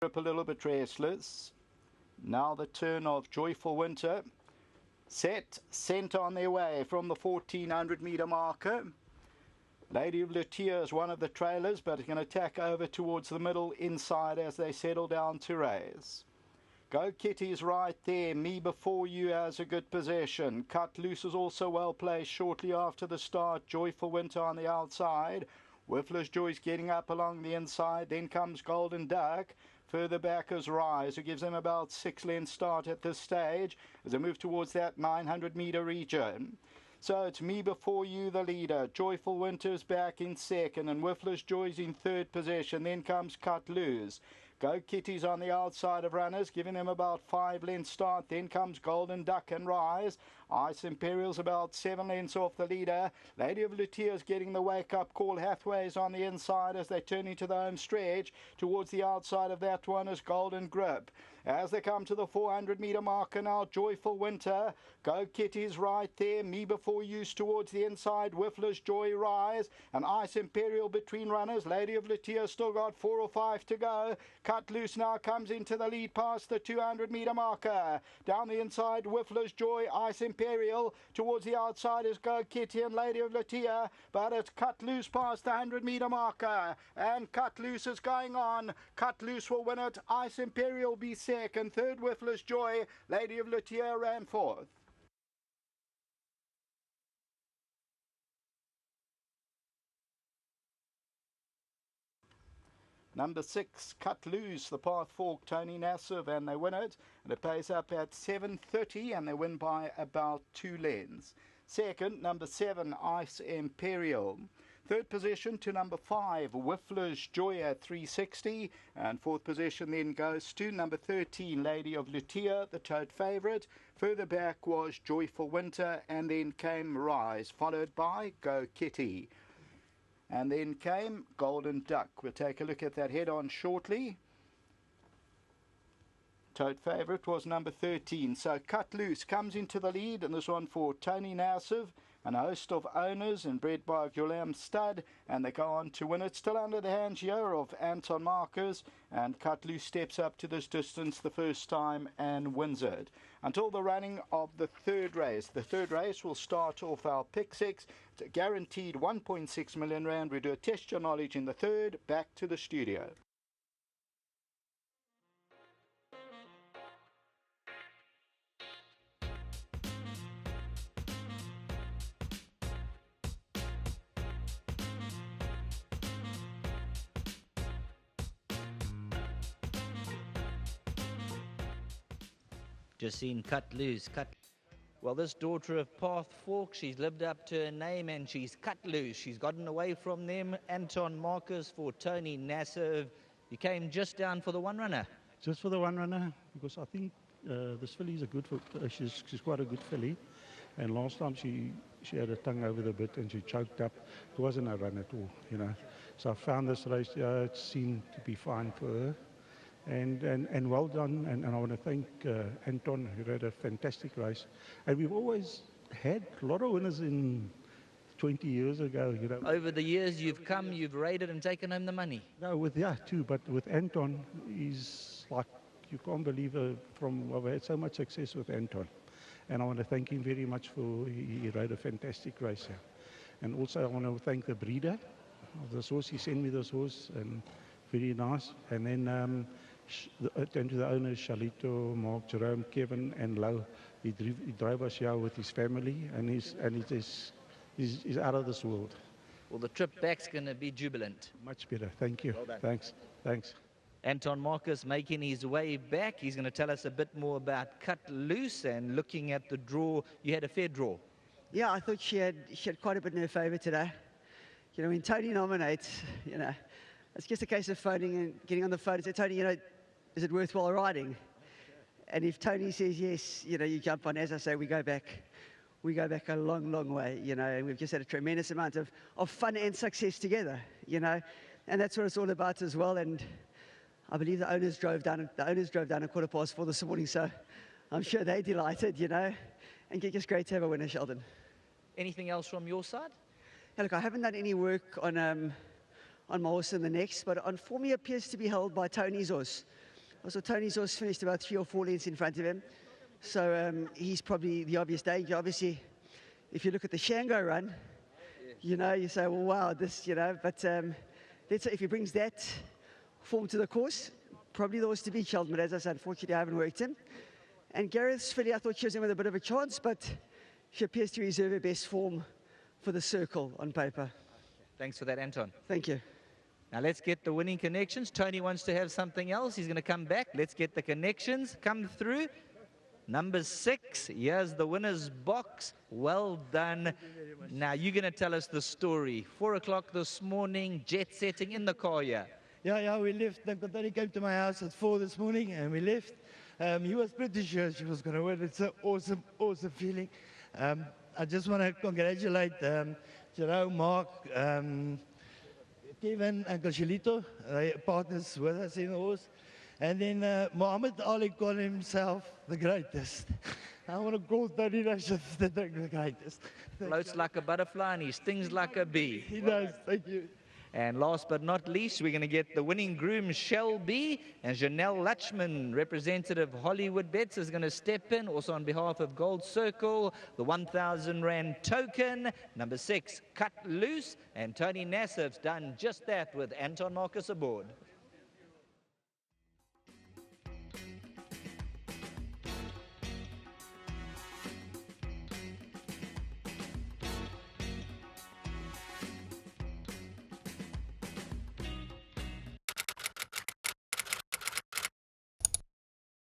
Up a little bit restless. Now the turn of Joyful Winter. Sent on their way from the 1400 metre marker. Lady of Lutia is one of the trailers, but is going to tack over towards the middle inside as they settle down to race. Go Kitty's right there. Me Before You has a good possession. Cut Loose is also well placed shortly after the start. Joyful Winter on the outside. Whiffler's Joy's getting up along the inside. Then comes Golden Duck. Further back is Rise, who gives them about 6 lengths start at this stage as they move towards that 900 metre region. So it's Me Before You, the leader. Joyful Winter's back in second, and Whiffler's Joy's in third position. Then comes Cut Loose. Go Kitty's on the outside of runners, giving them about 5 lengths start. Then comes Golden Duck and Rise. Ice Imperial's about 7 lengths off the leader. Lady of Lutia's getting the wake-up call. Hathaway's on the inside as they turn into the home stretch. Towards the outside of that one is Golden Grip. As they come to the 400 metre marker now, Joyful Winter. Go Kitty's right there. Me Before You's towards the inside. Whiffler's Joy, Rise. And Ice Imperial between runners. Lady of Lutia still got 4 or 5 to go. Cut Loose now comes into the lead past the 200 metre marker. Down the inside, Whiffler's Joy, Ice Imperial. Towards the outside is Go Kitty and Lady of Lutia. But it's Cut Loose past the 100 metre marker. And Cut Loose is going on. Cut Loose will win it. Ice Imperial be second. Third, Whiffler's Joy. Lady of Lutia ran fourth. Number 6, Cut Loose, the path fork, Tony Nassif, and they win it. And it pays up at 7.30, and they win by about 2 lengths. Second, number 7, Ice Imperial. Third position to number 5, Whiffler's Joy at 3.60. And fourth position then goes to number 13, Lady of Lutia, the tote favourite. Further back was Joyful Winter, and then came Rise, followed by Go Kitty. And then came Golden Duck. We'll take a look at that head-on shortly. Tote favourite was number 13. So Cut Loose comes into the lead, and this one for Tony Nassif, and a host of owners, and bred by Gulam Stud, and they go on to win it. Still under the hands here of Anton Marcus, and Cut Loose steps up to this distance the first time and wins it. Until the running of the third race. The third race will start off our pick 6. It's a guaranteed 1.6 million rand. We do a test your knowledge in the third. Back to the studio. Just seen Cut Loose. Well, this daughter of Path Fork, she's lived up to her name, and she's cut loose. She's gotten away from them. Anton Marcus for Tony Nassif. You came just down for the one runner. Just for the one runner, because I think this filly is a good. She's quite a good filly, and last time she had her tongue over the bit and she choked up. It wasn't a run at all, you know. So I found this race. It seemed to be fine for her. And well done, and I want to thank Anton, who had a fantastic race. And we've always had a lot of winners in 20 years ago, you know. Over the years you've come, you've raided and taken home the money. No, too, but with Anton, he's like, you can't believe I've had so much success with Anton. And I want to thank him very much he rode a fantastic race here. And also I want to thank the breeder of this horse. He sent me this horse, and very nice. And then to the owners, Shalito, Mark, Jerome, Kevin, and Lau. He drove us here with his family, and he's out of this world. Well, the trip back's going to be jubilant. Much better. Thank you. Well done. Thanks. Anton Marcus making his way back. He's going to tell us a bit more about Cut Loose, and looking at the draw. You had a fair draw. Yeah, I thought she had quite a bit in her favour today. You know, when Tony nominates, you know, it's just a case of phoning and getting on the phone and say, Tony, you know, is it worthwhile riding? And if Tony says yes, you know, you jump on. As I say, we go back a long, long way, you know, and we've just had a tremendous amount of fun and success together, you know, and that's what it's all about as well. And I believe the owners drove down at 4:15 this morning, so I'm sure they're delighted, you know, and it's just great to have a winner, Sheldon. Anything else from your side? Yeah, look, I haven't done any work on my horse in the next, but on form he appears to be held by Tony's horse. Also, Tony's horse finished about 3 or 4 lengths in front of him. So he's probably the obvious danger. Obviously, if you look at the Shango run, you know, you say, well, wow, this, you know. But let's say if he brings that form to the course, probably the horse to beat Sheldon. But as I said, unfortunately, I haven't worked him. And Gareth's filly, I thought she was in with a bit of a chance, but she appears to reserve her best form for the circle on paper. Thanks for that, Anton. Thank you. Now let's get the winning connections. Tony wants to have something else. He's going to come back. Let's get the connections come through. Number 6, here's the winner's box. Well done. Now you're going to tell us the story. 4 o'clock this morning, jet setting in the car here. Yeah, we left. Tony came to my house at 4 this morning and we left. He was pretty sure she was going to win. It's an awesome, awesome feeling. I just want to congratulate Jerome, Mark, Kevin, and Coshelito, partners with us in the horse. And then Muhammad Ali called himself the greatest. I want to call Tony Nash the greatest. Floats like a butterfly and he stings like a bee. He does, thank you. And last but not least, we're going to get the winning groom, Shelby, and Janelle Lutchman, representative Hollywoodbets, is going to step in, also on behalf of Gold Circle, the 1,000 Rand token, number 6, Cut Loose, and Tony Nassif's done just that with Anton Marcus aboard.